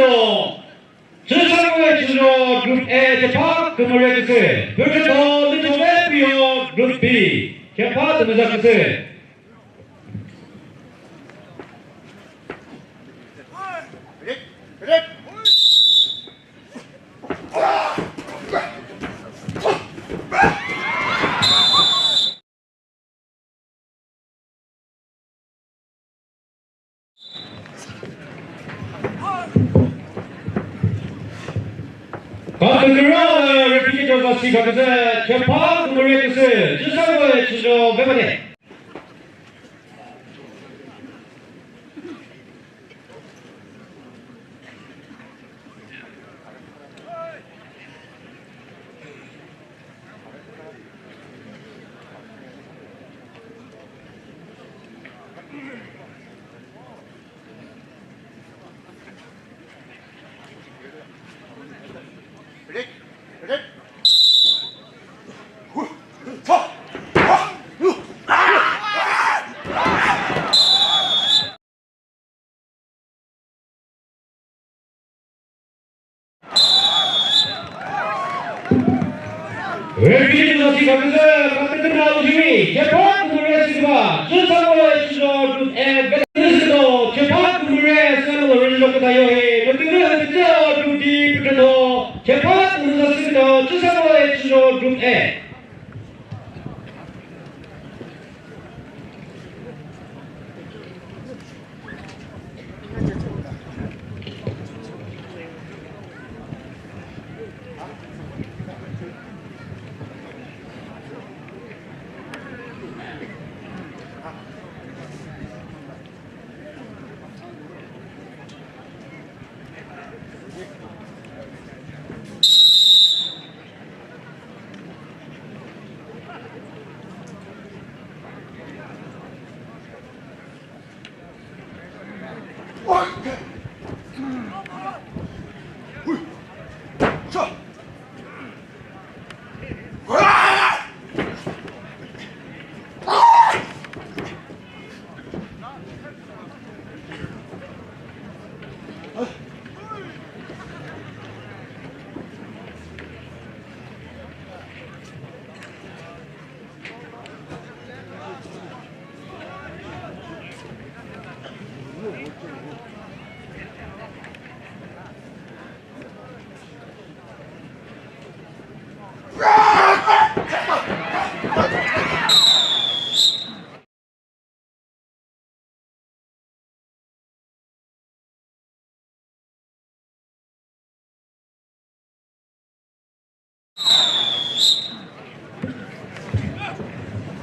주조 Cusavoyi Chuzho Group A Japan Kumulekuse Virtual Little Vapio Group B Japan Kumulekuse Contestant repeated of the sequence Japan Kumulekuse Cusavoyi Chuzho Bebane Repeated of the sequence Contestant Japan Kumulekuse Cusavoyi Chuzho Group A Japan Kumulekuse original Katayohe Group D Japan Kumulekuse Cusavoyi Chuzho Group A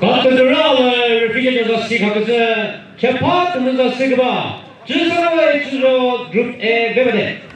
Contestant repeated of the sequence Japan Kumulekuse Cusavoyi Chuzho Group A Bebane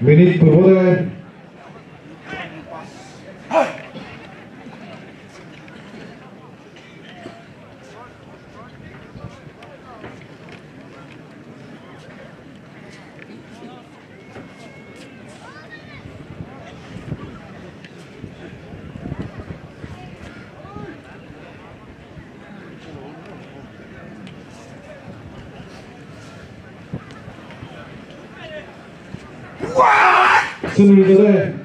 Minute berbola. 스물여덟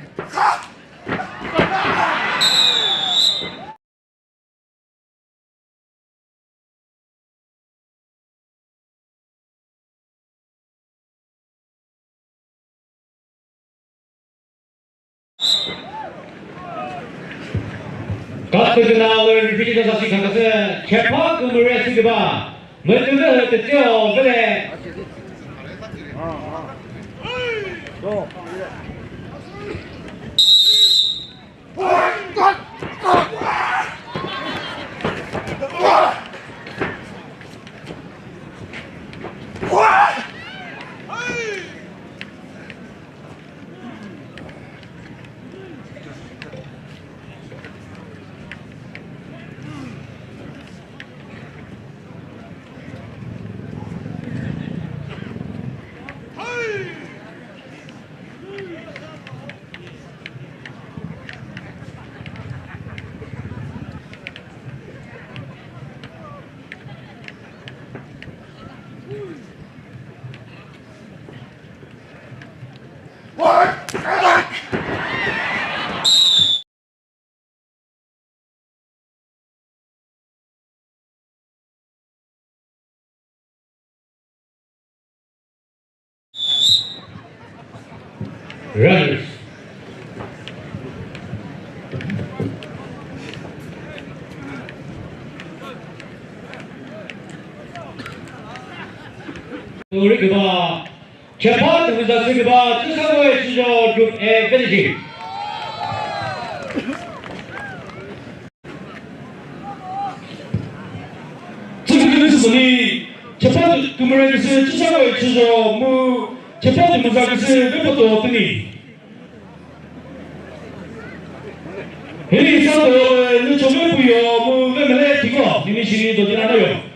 같은 나올 비지도 사실 가서 개파 그물에 쓰기봐 먼저 듣죠 그래 runners. 우리 그봐 개파 등에서 그봐 추사고의 추조 그룹의 페니시 지금까지 개파 등에서 추사고의 추조 무 개파 등에서 그것도 어떠니 회의사도 조명부요 뭐 그러면 이거 이미시리 도전하나요?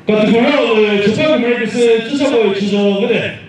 같은 경우 주사금 레이스 추사고의 추조 그대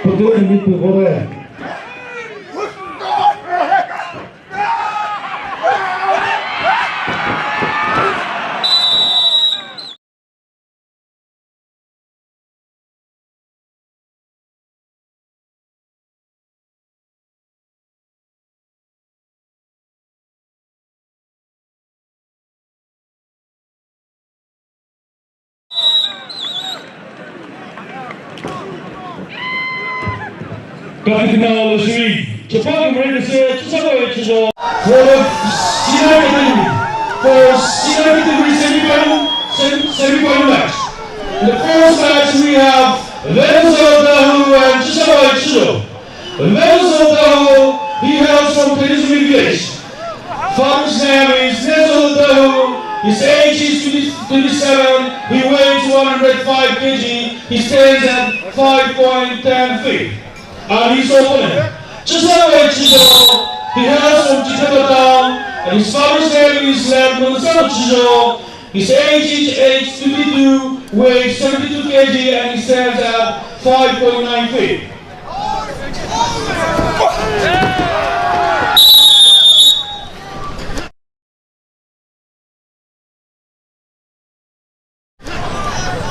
포트웨이 밑 보래 같은 경우 재판 브레이크스 추사고의 추조 for senior category semi-final match. In the first match we have Venezuela and Cusavoyi Chuzho. Venezuela he hails from Contestant village. Farms His age is 27. He weighs 105 kg. He stands at 5.10 feet. And his opponent, Cusavoyi Chuzho. He hails from Contestant, and his father's name is Cusavoyi Chuzho. His age is age 52, weighs 72 kg, and he stands at 5.9 feet.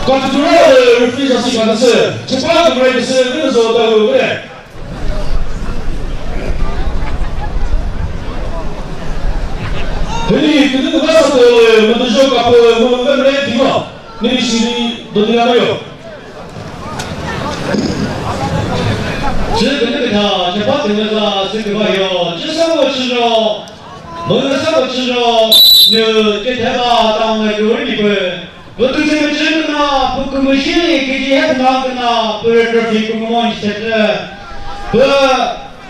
Quanto durou o fiz assim para você? Você pode ver que você viu o da rua? Ele que não gosta do jogo a pôr no meio de novo. Nem se do dia não eu. 这把这个这个朋友，这三个吃着，我们三个吃着，那这台吧当那个里边。我对这个这个呢，不跟我心里给这些那个呢，不是这比跟我们说的，不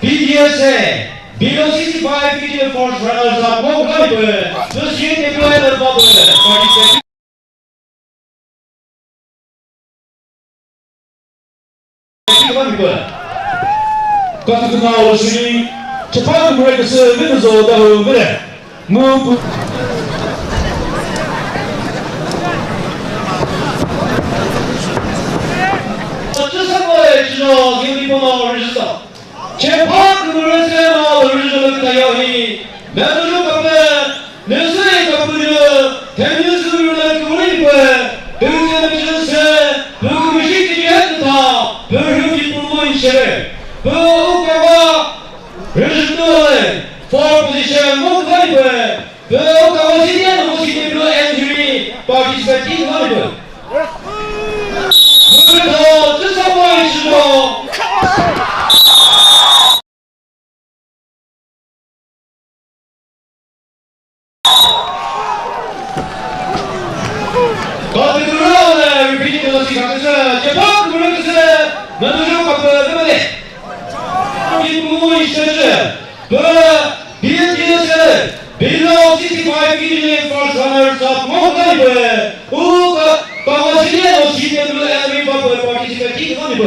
，BDS， below 65 kg for runners up， 我看不，这些那个来的包不，这个不。 Quanto que não hoje, você pode ver que você viu o da rua? Muito. Cusavoyi Chuzho 유니폼을 주셨어. 재판 그물을 세워 주셔서 다요히 매도 kapı 내수의 kapı를 대민수를 그물이고 등재는 주셔서 그 시기에 했다. 그 기쁨은 시를 그 오가와 레전드 for position 못하이고 그 오가와 시기에 모시기로 엔트리 파티스페이팅 하이고 그래서 Cusavoyi Chuzho 거기 들어오는 리피팅 것이 각에서 재판 그물에서 만들어 갖고 때문에 이 부분이 있었죠. 그 BNT에서 below 65 kg for runners up 못하이고 우가 방어실에 놓치는 every bubble participating 하이고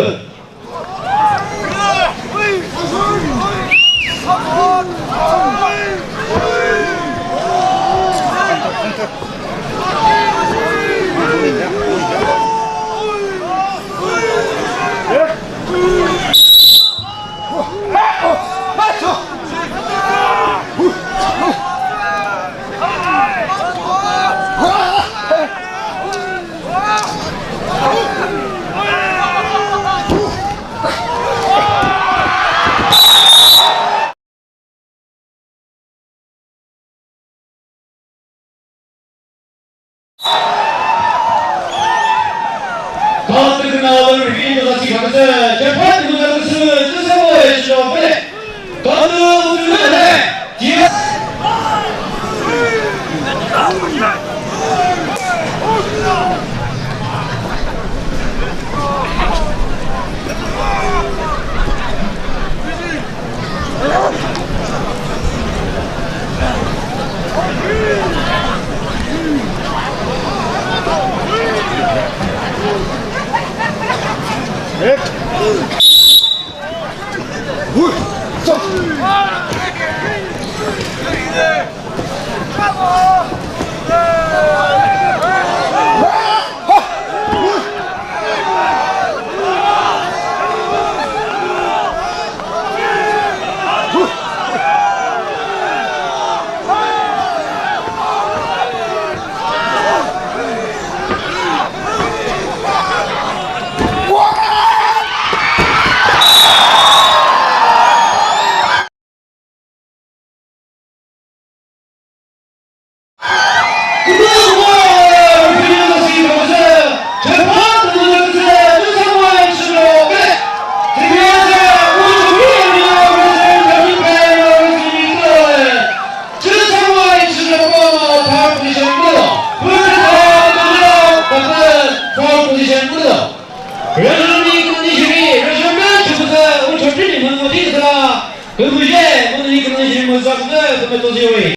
거기 나오는 리피팅 것이 각에서 재판 그물에서 Cusavoyi Chuzho 그래 거기 우리는 뒤에 그 무죄 오늘 이 그런 질문 잡고 그 도저히